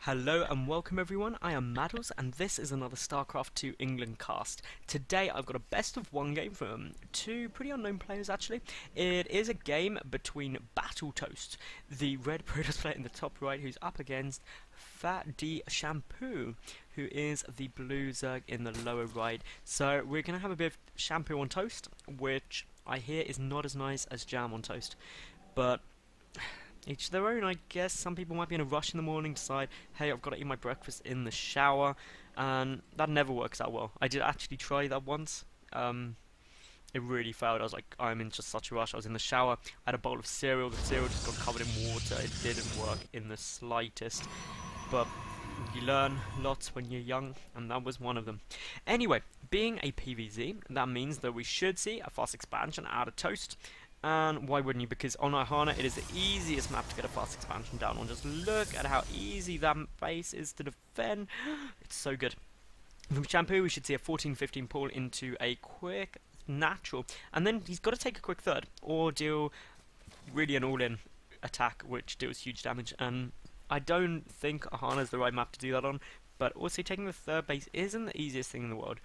Hello and welcome everyone, I am Madals and this is another StarCraft 2 England cast. Today I've got a best of one game from two pretty unknown players actually. It is a game between BattleToast, the red Protoss player in the top right who's up against Shampoo, who is the blue Zerg in the lower right. So we're going to have a bit of Shampoo on toast, which I hear is not as nice as jam on toast. But each their own, I guess. Some people might be in a rush in the morning, decide, hey, I've got to eat my breakfast in the shower, and that never works out well. I did actually try that once. It really failed. I was like, I'm in just such a rush. I was in the shower, I had a bowl of cereal, the cereal just got covered in water. It didn't work in the slightest, but you learn lots when you're young, and that was one of them. Anyway, being a PvZ, that means that we should see a fast expansion out of Toast. And why wouldn't you? Because on Ohana it is the easiest map to get a fast expansion down on. Just look at how easy that base is to defend. It's so good. From Shampoo we should see a 14-15 pull into a quick natural, and then he's got to take a quick third or deal really an all-in attack which deals huge damage, and I don't think Ohana is the right map to do that on. But also taking the third base isn't the easiest thing in the world.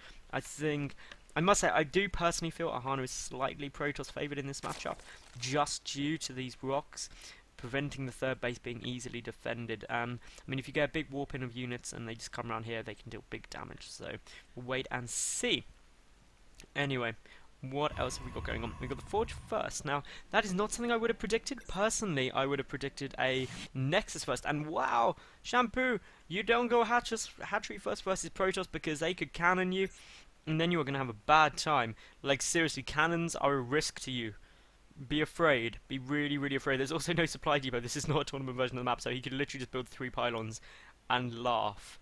I must say, I do personally feel Ohana is slightly Protoss favoured in this matchup, just due to these rocks preventing the third base being easily defended. I mean, if you get a big warp in of units and they just come around here, they can deal big damage. So we'll wait and see. Anyway, what else have we got going on? We've got the Forge first. Now, that is not something I would have predicted. Personally, I would have predicted a Nexus first. And wow, Shampoo, you don't go Hatchery first versus Protoss because they could cannon you, and then you are going to have a bad time. Like, seriously, cannons are a risk to you. Be afraid. Be really, really afraid. There's also no supply depot. This is not a tournament version of the map, so he could literally just build 3 pylons and laugh.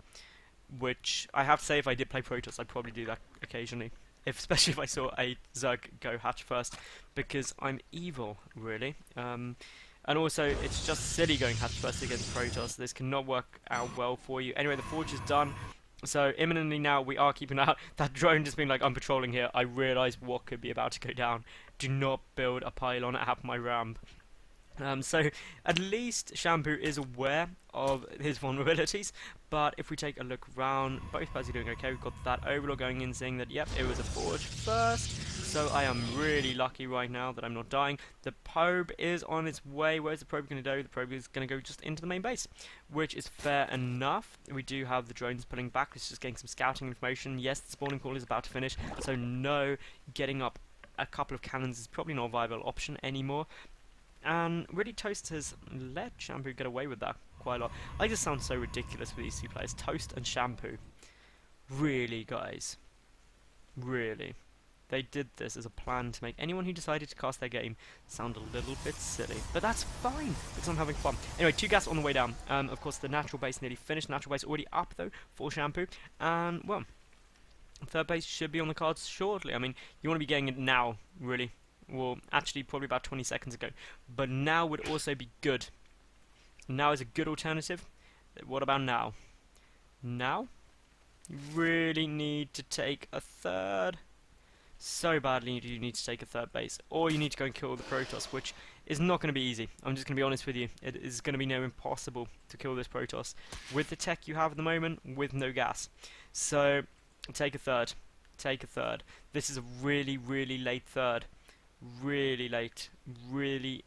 Which, I have to say, if I did play Protoss, I'd probably do that occasionally. Especially if I saw a Zerg go hatch first, because I'm evil, really. And also, it's just silly going hatch first against Protoss. This cannot work out well for you. Anyway, the Forge is done. So, imminently now, we are keeping out. That drone just being like, I'm patrolling here. I realise what could be about to go down. Do not build a pylon at my ramp. So, at least Shampoo is aware of his vulnerabilities, but if we take a look around, both players are doing okay. We've got that Overlord going in saying that, yep, it was a Forge first, so I am really lucky right now that I'm not dying. The probe is on its way. Where's the probe going to go? The probe is going to go just into the main base, which is fair enough. We do have the drones pulling back. It's just getting some scouting information. Yes, the spawning pool is about to finish, so no, getting up a couple of cannons is probably not a viable option anymore. And really, Toast has let Shampoo get away with that quite a lot. I just sound so ridiculous with these two players, Toast and Shampoo. Really, guys. Really. They did this as a plan to make anyone who decided to cast their game sound a little bit silly. But that's fine, because I'm having fun. Anyway, 2 gas on the way down. Of course, the natural base nearly finished. Natural base already up, though, for Shampoo. And, well, third base should be on the cards shortly. I mean, you want to be getting it now, really. Well, actually, probably about 20 seconds ago. But now would also be good. Now is a good alternative. What about now? Now? You really need to take a third. So badly you need to take a third base. Or you need to go and kill the Protoss, which is not going to be easy. I'm just going to be honest with you. It is going to be near impossible to kill this Protoss with the tech you have at the moment, with no gas. So, take a third. Take a third. This is a really, really late third. Really late, really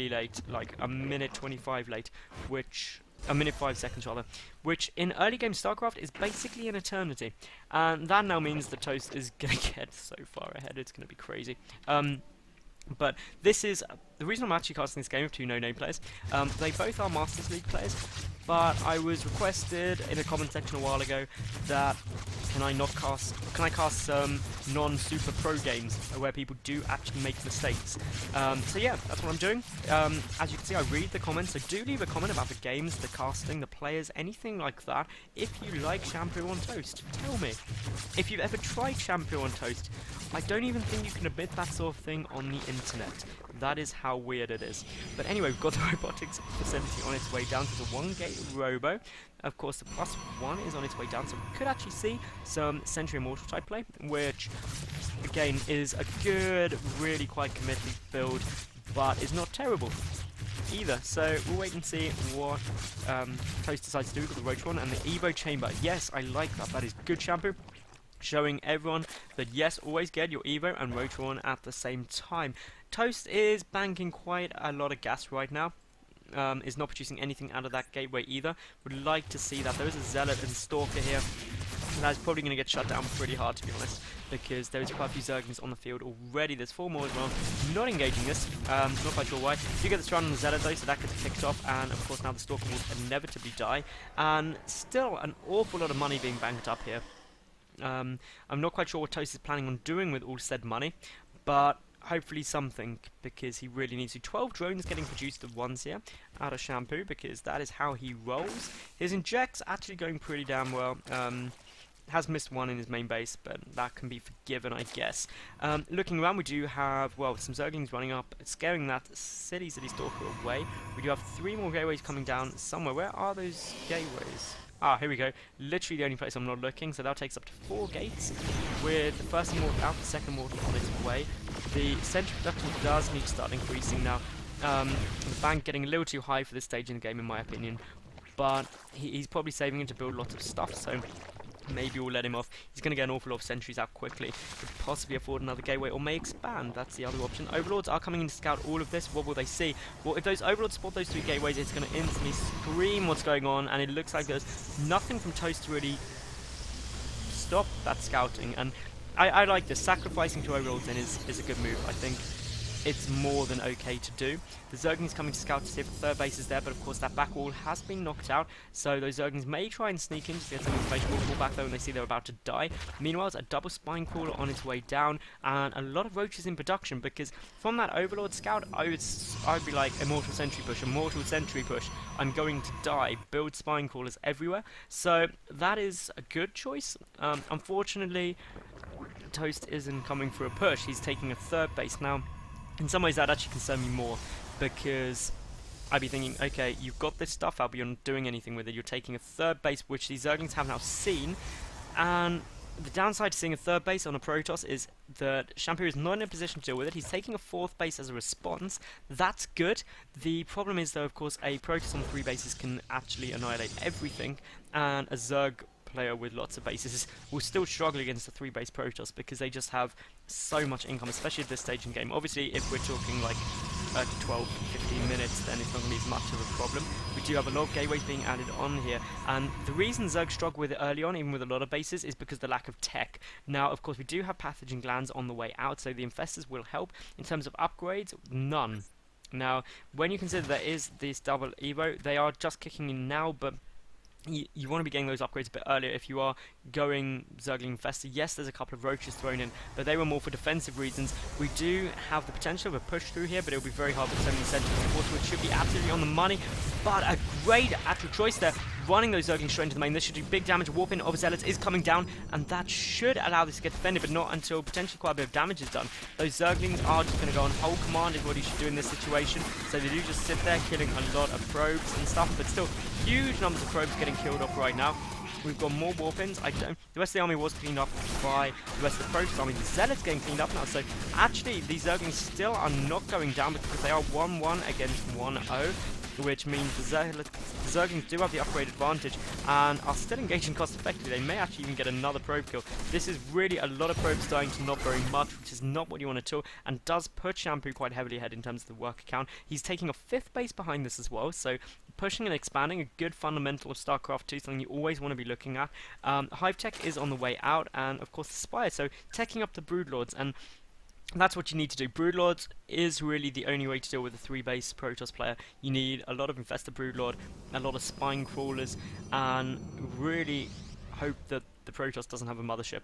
late, like a minute 25 late, which, a minute 5 seconds rather, which in early game StarCraft is basically an eternity, and that now means the Toast is gonna get so far ahead, it's gonna be crazy. But this is the reason I'm actually casting this game of 2 no-name players. They both are Masters League players, but I was requested in a comment section a while ago that can I cast some non-super pro games where people do actually make mistakes. So yeah, that's what I'm doing. As you can see, I read the comments, so do leave a comment about the games, the casting, the players, anything like that. If you like Shampoo on Toast, tell me. If you've ever tried Shampoo on Toast, I don't even think you can admit that sort of thing on the internet. That is how weird it is. But anyway, we've got the robotics facility on its way down to the 1-gate robo. Of course, the +1 is on its way down, so we could actually see some Sentry Immortal type play, which, again, is a good, really quite committed build, but is not terrible. either. So we'll wait and see what Toast decides to do with the Roach one and the Evo Chamber. Yes, I like that. That is good, Shampoo. Showing everyone that yes, always get your Evo and Roach one at the same time. Toast is banking quite a lot of gas right now. Is not producing anything out of that gateway either. Would like to see that. There is a Zealot and Stalker here. That's probably going to get shut down pretty hard, to be honest, because there's quite a few Zerglings on the field already. There's 4 more as well. Not engaging this. Not quite sure why. You get this run on the Zealot though, so that gets picked off, and of course now the Stalker will inevitably die. And still an awful lot of money being banked up here. I'm not quite sure what Toast is planning on doing with all said money, but hopefully something, because he really needs to. 12 drones getting produced at once here out of Shampoo, because that is how he rolls. His inject's actually going pretty damn well. Has missed one in his main base, but that can be forgiven, I guess. Looking around, we do have, well, some Zerglings running up, scaring that City Stalker away. We do have 3 more gateways coming down somewhere. Where are those gateways? Ah, here we go. Literally the only place I'm not looking, so that takes up to 4 gates, with the first mortal out, the second mortal on its way. The sentry production does need to start increasing now. The bank getting a little too high for this stage in the game, in my opinion, but he's probably saving it to build lots of stuff, so maybe we'll let him off. He's going to get an awful lot of sentries out quickly. Could possibly afford another gateway, or may expand. That's the other option. Overlords are coming in to scout all of this. What will they see? Well, if those Overlords spot those 3 gateways, it's going to instantly scream what's going on, and it looks like there's nothing from Toast to really stop that scouting. And I like this. Sacrificing 2 Overlords in is a good move, I think. It's more than okay to do. The Zerglings coming to scout to see if the 3rd base is there, but of course that back wall has been knocked out, so those Zerglings may try and sneak in just to get some information. Will fall back though when they see they're about to die. Meanwhile, a double spine crawler on its way down, and a lot of roaches in production, because from that Overlord scout, I'd be like, Immortal Sentry push, Immortal Sentry push, I'm going to die, build spine crawlers everywhere. So that is a good choice. Unfortunately, Toast isn't coming for a push. He's taking a 3rd base now. In some ways, that actually concerns me more, because I'd be thinking, okay, you've got this stuff out, but you're not doing anything with it. You're taking a 3rd base, which these Zerglings have now seen, and the downside to seeing a 3rd base on a Protoss is that Shampoo is not in a position to deal with it. He's taking a 4th base as a response. That's good. The problem is, though, of course, a Protoss on 3 bases can actually annihilate everything, and a Zerg player with lots of bases will still struggle against the 3 base Protoss, because they just have so much income, especially at this stage in game. Obviously, if we're talking like 12-15 minutes, then it's not going to be as much of a problem. We do have a lot of gateways being added on here, and the reason Zerg struggle with it early on, even with a lot of bases, is because of the lack of tech. Now, of course, we do have pathogen glands on the way out, so the infestors will help. In terms of upgrades, none. Now, when you consider there is this double Evo, they are just kicking in now, but you want to be getting those upgrades a bit earlier if you are going Zergling Infestor. Yes, there's a couple of roaches thrown in, but they were more for defensive reasons. We do have the potential of a push through here, but it will be very hard with so many sentries. Of course, which should be absolutely on the money, but a great actual choice there, running those Zerglings straight into the main. This should do big damage. Warp in of Zealots is coming down, and that should allow this to get defended, but not until potentially quite a bit of damage is done. Those Zerglings are just going to go on hold command, is what you should do in this situation. So they do just sit there, killing a lot of probes and stuff, but still huge numbers of probes getting killed off right now. We've got more warpins. The rest of the army was cleaned up by the rest of the Protoss army. The Zealots getting cleaned up now. So actually, these Zerglings still are not going down, because they are 1-1 against 1-0. Which means the Zerglings do have the upgrade advantage and are still engaging cost effectively. They may actually even get another probe kill. This is really a lot of probes dying to not very much, which is not what you want at all, and does put Shampoo quite heavily ahead in terms of the worker count. He's taking a 5th base behind this as well, so pushing and expanding, a good fundamental of StarCraft 2, something you always want to be looking at. Hive Tech is on the way out, and of course the Spire, so teching up the Broodlords, and that's what you need to do. Broodlords is really the only way to deal with a 3 base Protoss player. You need a lot of Infestor Broodlord, a lot of Spine Crawlers, and really hope that the Protoss doesn't have a mothership.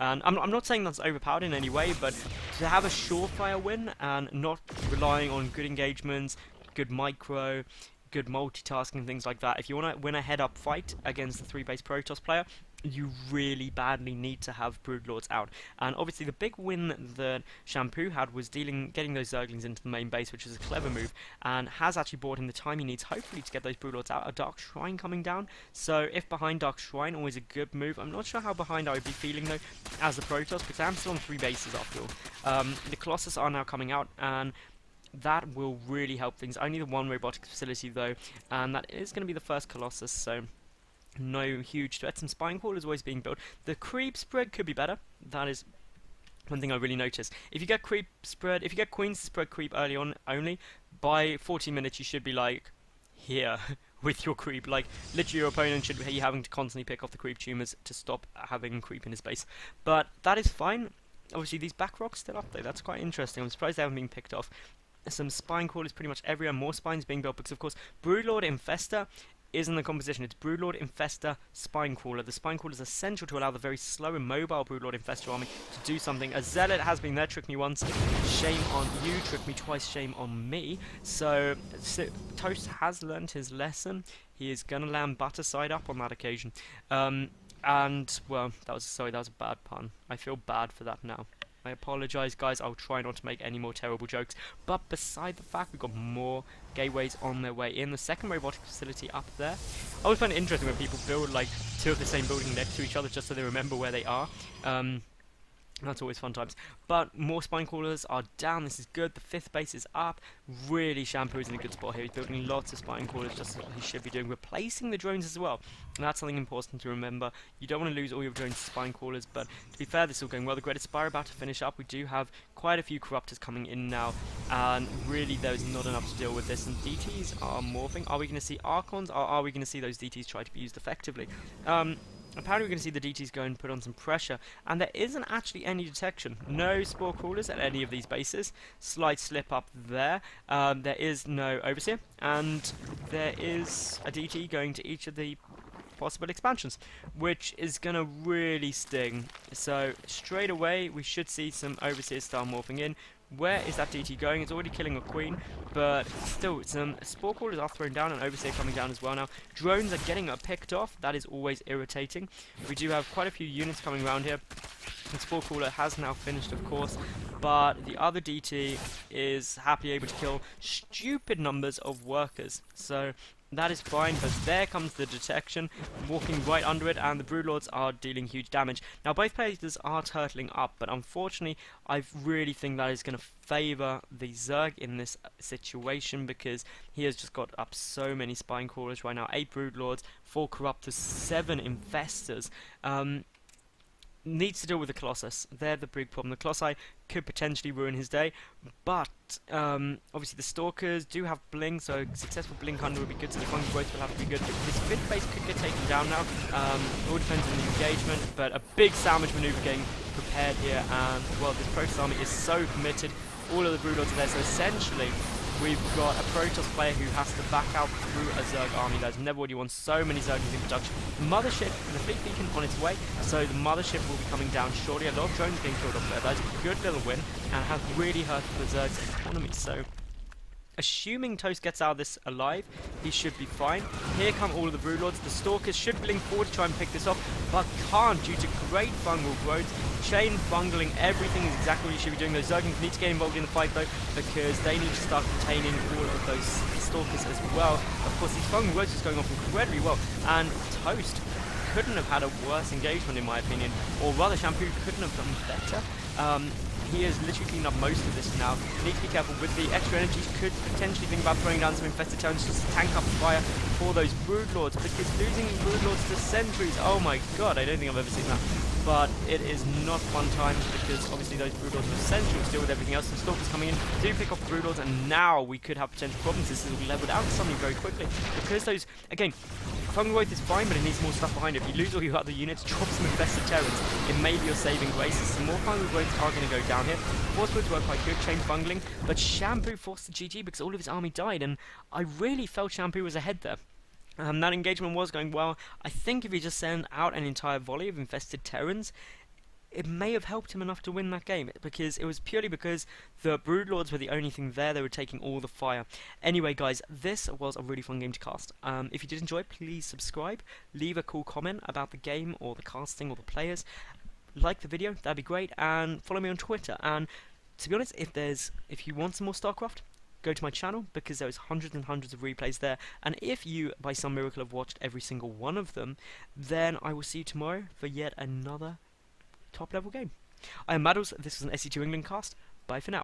And I'm not saying that's overpowered in any way, but to have a surefire win and not relying on good engagements, good micro, good multitasking, things like that. If you want to win a head-up fight against the 3 base Protoss player, you really badly need to have Broodlords out. And obviously the big win that Shampoo had was getting those Zerglings into the main base, which is a clever move, and has actually bought him the time he needs, hopefully, to get those Broodlords out. A Dark Shrine coming down, so if behind Dark Shrine, always a good move. I'm not sure how behind I would be feeling, though, as the Protoss, because I'm still on 3 bases after all. The Colossus are now coming out, and that will really help things. Only the one robotics facility though, and that is going to be the first Colossus, so no huge threats. Some spine crawlers always being built. The creep spread could be better. That is one thing I really noticed. If you get creep spread, if you get queens to spread creep early on only, by 40 minutes you should be like here with your creep. Like literally your opponent should be having to constantly pick off the creep tumors to stop having creep in his base. But that is fine. Obviously these back rocks still up there. That's quite interesting. I'm surprised they haven't been picked off. Some spine crawlers pretty much everywhere. More spines being built because of course Broodlord Infester is in the composition. It's Broodlord Infester Spinecrawler. The Spinecrawler is essential to allow the very slow and mobile Broodlord Infester army to do something. A Zealot has been there, tricked me once, shame on you, tricked me twice, shame on me. So Toast has learned his lesson. He is gonna land butter side up on that occasion. And well, that was a bad pun. I feel bad for that now. I apologise, guys. I'll try not to make any more terrible jokes. But beside the fact, we've got more gateways on their way in. The second robotic facility up there. I always find it interesting when people build like two of the same building next to each other just so they remember where they are. That's always fun times. But more spine crawlers are down. This is good. The fifth base is up. Really, Shampoo is in a good spot here. He's building lots of spine crawlers just as he should be doing. Replacing the drones as well. And that's something important to remember. You don't want to lose all your drones to spine crawlers. But to be fair, this is all going well. The Greater Spire about to finish up. We do have quite a few corruptors coming in now. And really, there's not enough to deal with this. And DTs are morphing. Are we going to see Archons? Or are we going to see those DTs try to be used effectively? Apparently we're going to see the DTs go and put on some pressure, and there isn't actually any detection. No spore crawlers at any of these bases. Slight slip up there. There is no Overseer, and there is a DT going to each of the possible expansions, which is going to really sting. So straight away we should see some Overseer style morphing in. Where is that DT going? It's already killing a queen, but still, some spore crawlers are thrown down and Overseer coming down as well now. Drones are getting picked off. That is always irritating. We do have quite a few units coming around here. The spore crawler has now finished, of course, but the other DT is happily able to kill stupid numbers of workers. So that is fine, but there comes the detection, walking right under it, and the Broodlords are dealing huge damage. Now, both players are turtling up, but unfortunately, I really think that is going to favour the Zerg in this situation, because he has just got up so many spine crawlers right now. 8 Broodlords, 4 Corruptors, 7 Infestors. Needs to deal with the Colossus. They're the big problem. The Colossi could potentially ruin his day, but obviously the Stalkers do have Bling, so successful Blink Hunter would be good, so the Fungi Growth will have to be good. This fifth base could get taken down now. All depends on the engagement, but a big sandwich maneuver getting prepared here, and well, this Protoss army is so committed. All of the Broodlords are there, so essentially we've got a Protoss player who has to back out through a Zerg army. There's never already won so many Zerglings in production. Mothership, the fleet beacon on its way, so the Mothership will be coming down shortly. A lot of drones being killed off there. That's a good little win, and has really hurt the Zerg's economy. So, assuming Toast gets out of this alive, he should be fine. Here come all of the Broodlords. The Stalkers should blink forward to try and pick this off, but can't due to great fungal growth. Chain bungling, everything is exactly what you should be doing. Those Zerglings need to get involved in the fight though, because they need to start containing all of those Stalkers as well. Of course, these fungal growths is going off incredibly well, and Toast couldn't have had a worse engagement in my opinion, or rather Shampoo couldn't have done better. He has literally cleaned up most of this now. Need to be careful with the extra energies. Could potentially think about throwing down some infested terrains just to tank up fire for those Broodlords, because losing Broodlords to sentries, oh my god, I don't think I've ever seen that. But it is not fun times, because obviously those Broodlords are essential to deal with everything else. The Stalkers coming in do pick off the Broodlords, and now we could have potential problems. This is leveled out to something very quickly, because those, again, Fungal Growth is fine, but it needs more stuff behind it. If you lose all your other units, drop some infested terrans. It may be your saving graces. Some more Fungal Growths are going to go down here. Force Woods were quite good, chain bungling, but Shampoo forced the GG because all of his army died, and I really felt Shampoo was ahead there. That engagement was going well. I think if he just sent out an entire volley of infested terrans, it may have helped him enough to win that game, because it was purely because the Broodlords were the only thing there. They were taking all the fire. Anyway, guys, this was a really fun game to cast. If you did enjoy, please subscribe. Leave a cool comment about the game or the casting or the players. Like the video, that'd be great, and follow me on Twitter. And to be honest, if you want some more StarCraft, go to my channel, because there's hundreds and hundreds of replays there, and if you by some miracle have watched every single one of them, then I will see you tomorrow for yet another top level game. I am Madals, this was an SE2 England cast. Bye for now.